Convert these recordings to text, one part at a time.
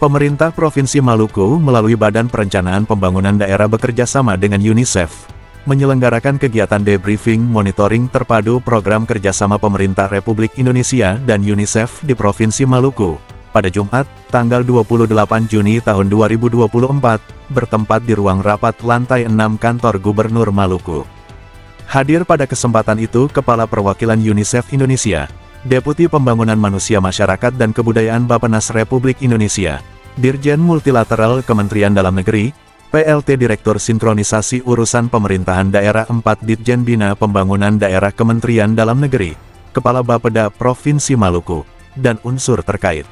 Pemerintah Provinsi Maluku melalui Badan Perencanaan Pembangunan Daerah bekerja sama dengan UNICEF, menyelenggarakan kegiatan debriefing monitoring terpadu program kerjasama pemerintah Republik Indonesia dan UNICEF di Provinsi Maluku, pada Jumat, tanggal 28 Juni tahun 2024, bertempat di ruang rapat lantai 6 kantor Gubernur Maluku. Hadir pada kesempatan itu Kepala Perwakilan UNICEF Indonesia, Deputi Pembangunan Manusia Masyarakat dan Kebudayaan Bappenas Republik Indonesia, Dirjen Multilateral Kementerian Dalam Negeri, PLT Direktur Sinkronisasi Urusan Pemerintahan Daerah 4 Ditjen Bina Pembangunan Daerah Kementerian Dalam Negeri, Kepala Bapeda Provinsi Maluku, dan unsur terkait.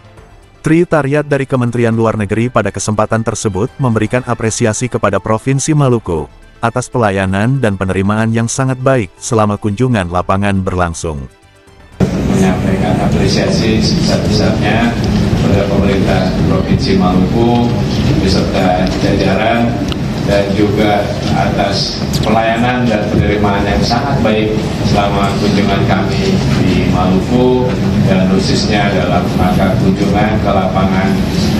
Tri Tariat dari Kementerian Luar Negeri pada kesempatan tersebut memberikan apresiasi kepada Provinsi Maluku, atas pelayanan dan penerimaan yang sangat baik selama kunjungan lapangan berlangsung. Menyampaikan apresiasi sebesar-besarnya kepada pemerintah Provinsi Maluku beserta jajaran dan juga atas pelayanan dan penerimaan yang sangat baik selama kunjungan kami di Maluku dan khususnya dalam rangka kunjungan ke lapangan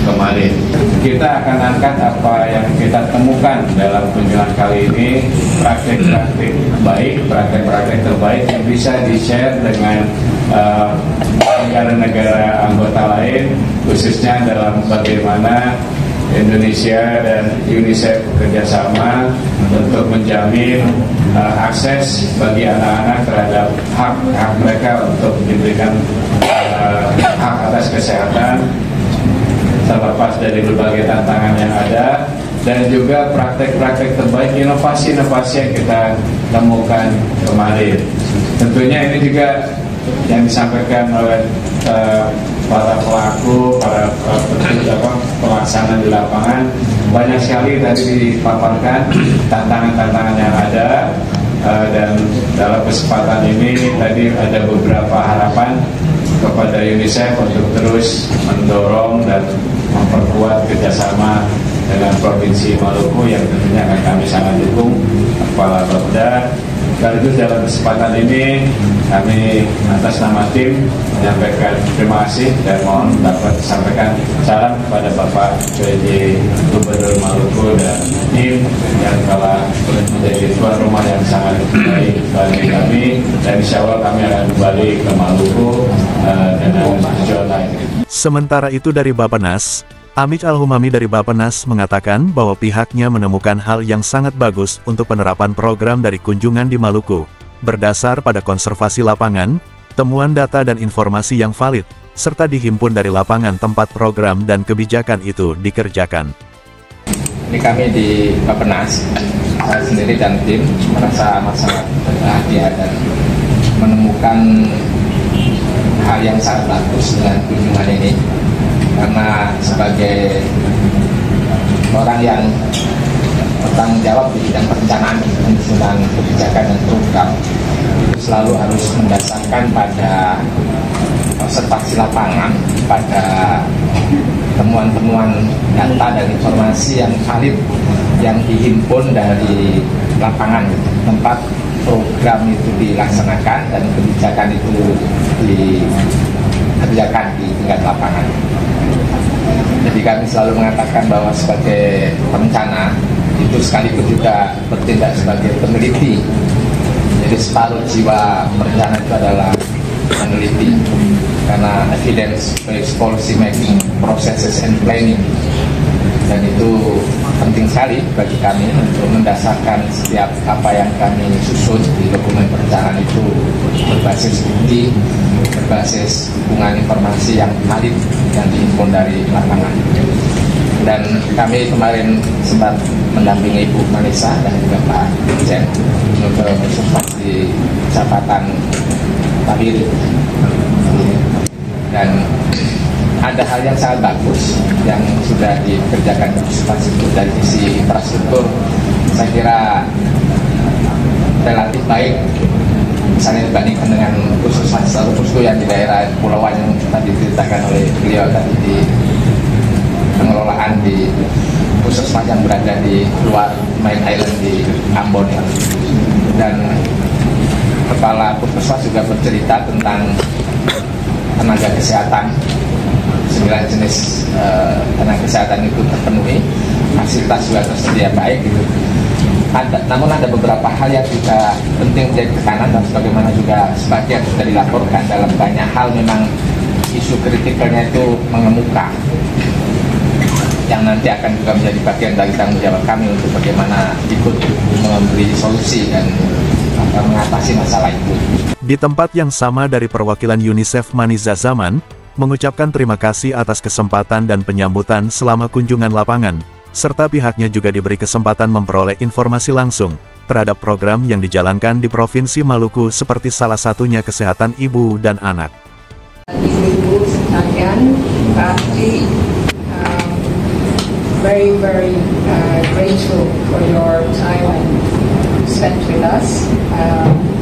kemarin. Kita akan angkat apa yang kita temukan dalam kunjungan kali ini, praktek-praktek baik, praktek-praktek terbaik yang bisa di-share dengan negara-negara anggota lain, khususnya dalam bagaimana Indonesia dan UNICEF bekerjasama untuk menjamin akses bagi anak-anak terhadap hak mereka untuk diberikan hak atas kesehatan terlepas dari berbagai tantangan yang ada, dan juga praktek-praktek terbaik, inovasi-inovasi yang kita temukan kemarin. Tentunya ini juga yang disampaikan oleh para pelaku, para pelaksana di lapangan, banyak sekali tadi dipaparkan tantangan-tantangan yang ada, dan dalam kesempatan ini tadi ada beberapa harapan kepada UNICEF untuk terus mendorong dan memperkuat kerjasama dengan Provinsi Maluku yang tentunya akan kami sangat dukung. Kepala Bapeda sekaligus dalam kesempatan ini kami atas nama tim menyampaikan terima kasih dan mohon dapat disampaikan salam kepada Bapak PJ Gubernur Maluku dan tim yang telah menjadi tuan rumah yang sangat baik bagi kami, dan insya Allah kami akan kembali ke Maluku dengan tujuan lain. Sementara itu dari Bappenas, Amit Al-Humami dari Bappenas mengatakan bahwa pihaknya menemukan hal yang sangat bagus untuk penerapan program dari kunjungan di Maluku, berdasar pada konservasi lapangan, temuan data dan informasi yang valid, serta dihimpun dari lapangan tempat program dan kebijakan itu dikerjakan. Ini kami di Bappenas, saya sendiri dan tim merasa sangat bahagia dan menemukan hal yang sangat bagus dengan kunjungan ini. Karena sebagai orang yang bertanggung jawab di bidang perencanaan penyusunan kebijakan dan program, itu selalu harus mendasarkan pada observasi lapangan, pada temuan-temuan data dan informasi yang valid yang dihimpun dari lapangan tempat program itu dilaksanakan dan kebijakan itu dikerjakan di tingkat lapangan. Jadi kami selalu mengatakan bahwa sebagai perencana itu sekaligus juga bertindak sebagai peneliti. Jadi separuh jiwa perencana itu adalah meneliti, karena evidence based policy making processes and planning, dan itu penting sekali bagi kami untuk mendasarkan setiap apa yang kami susun di dokumen perencanaan itu berbasis bukti, berbasis hubungan informasi yang valid yang dihimpun dari lapangan. Dan kami kemarin sempat mendampingi Ibu Manisa dan juga Pak Dirjen untuk observasi Jabatan Tabiri, dan ada hal yang sangat bagus yang sudah dikerjakan dari sisi infrastruktur. Saya kira relatif baik, misalnya dibandingkan dengan Puskesmas yang di daerah Pulauan yang tadi diceritakan oleh beliau tadi, di pengelolaan di Puskesmas yang berada di luar Main Island di Ambon ya. Dan Kepala Puskesmas juga bercerita tentang tenaga kesehatan 9 jenis tenaga kesehatan itu terpenuhi, fasilitas juga tersedia baik gitu. Namun ada beberapa hal yang juga penting menjadi tekanan, dan sebagaimana juga sebagian sudah dilaporkan, dalam banyak hal memang isu kritikalnya itu mengemuka, yang nanti akan juga menjadi bagian dari tanggung jawab kami untuk bagaimana ikut memberi solusi dan mengatasi masalah itu. Di tempat yang sama, dari perwakilan UNICEF Maniza Zaman mengucapkan terima kasih atas kesempatan dan penyambutan selama kunjungan lapangan, serta pihaknya juga diberi kesempatan memperoleh informasi langsung terhadap program yang dijalankan di Provinsi Maluku, seperti salah satunya kesehatan ibu dan anak. Ibu-ibu sekalian, pasti very grateful for your time spent with us.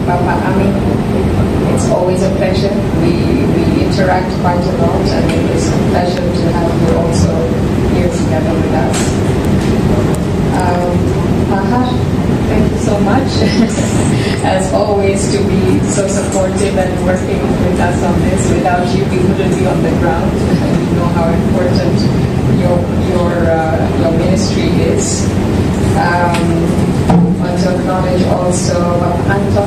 Bapak Amin, it's always a pleasure. We interact quite a lot, and it is a pleasure to have you also here together with us. Ahar, thank you so much, as always, to be so supportive and working with us on this. Without you, we wouldn't be on the ground. We know how important your ministry is. I want to acknowledge also Bapak Anto.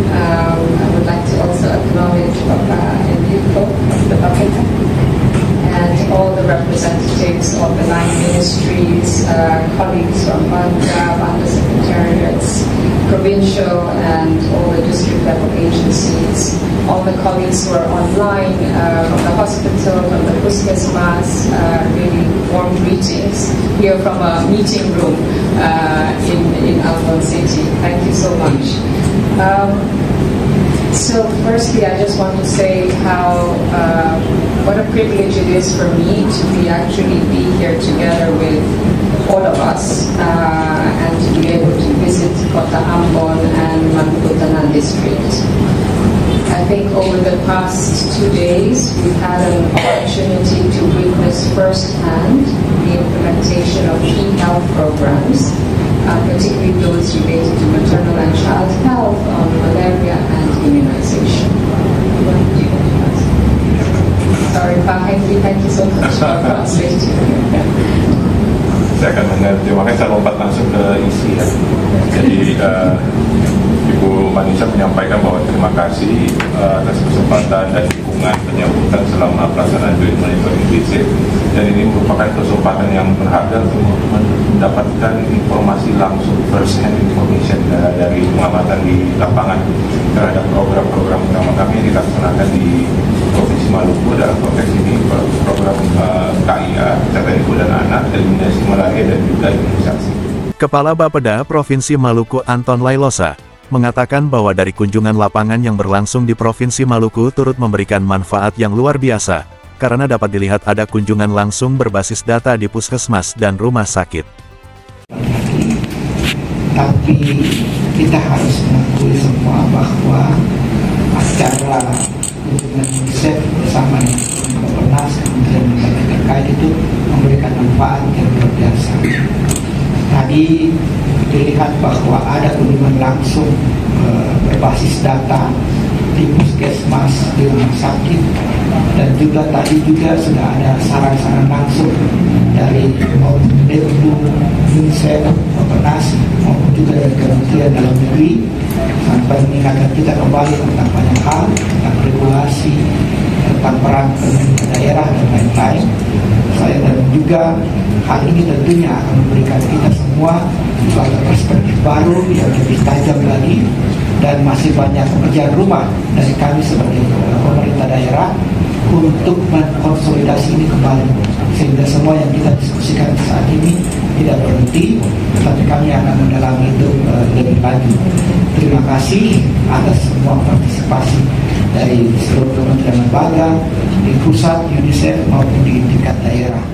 I would like to also acknowledge Bapak Enrico of the Bapeta, and all the representatives of the 9 ministries, colleagues from Banda Secretariats, provincial and all the district level agencies, all the colleagues who are online, from the hospital, from the Puskesmas, really warm greetings here from a meeting room in Albon City. Thank you so much. So firstly, I just want to say how what a privilege it is for me to actually be here together with all of us and to be able to visit Kota Ambon and Maluku Utara district. I think over the past 2 days, we've had an opportunity to witness firsthand the implementation of key health programs, particularly those related to maternal and child health, on malaria and immunization. Sorry, Pak Henry, thank you so much for translating. Saya akan mengerti, makanya saya lompat langsung ke isi ya. Jadi Ibu Maniza menyampaikan bahwa terima kasih atas kesempatan dan dukungan penyambutan selama pelaksanaan joint monitoring visit, dan ini merupakan kesempatan yang berharga untuk mendapatkan informasi langsung, first hand information dari pengamatan di lapangan terhadap program-program utama kami yang dilaksanakan di Provinsi Maluku. Dalam konteks ini program KIA, kesehatan ibu dan anak, eliminasi malaria dan juga imunisasi. Kepala Bapeda Provinsi Maluku Anton Lailosa mengatakan bahwa dari kunjungan lapangan yang berlangsung di Provinsi Maluku turut memberikan manfaat yang luar biasa, karena dapat dilihat ada kunjungan langsung berbasis data di puskesmas dan rumah sakit. Tapi kita harus mengakui semua bahwa acara kunjungan UNICEF bersama dengan Bapenas, Kementerian Lembaga terkait itu memberikan manfaat yang luar biasa. Tadi dilihat bahwa ada kunjungan langsung berbasis data di puskesmas, di rumah sakit, dan juga tadi juga sudah ada saran-saran langsung dari Debu, UNICEF, Bapenas maupun juga dari Kementerian Dalam Negeri, sampai mengingatkan kita kembali tentang banyak hal, tentang regulasi, tentang peran pemerintah daerah dan lain-lain. Dan juga hal ini tentunya akan memberikan kita semua suatu perspektif baru yang lebih tajam lagi, dan masih banyak pekerjaan rumah dari kami sebagai pemerintah daerah untuk mengkonsolidasi ini kembali, sehingga semua yang kita diskusikan saat ini tidak berhenti, tetapi kami akan mendalami itu lebih lanjut. Terima kasih atas semua partisipasi dari seluruh kementerian lembaga, di pusat UNICEF maupun di tingkat daerah.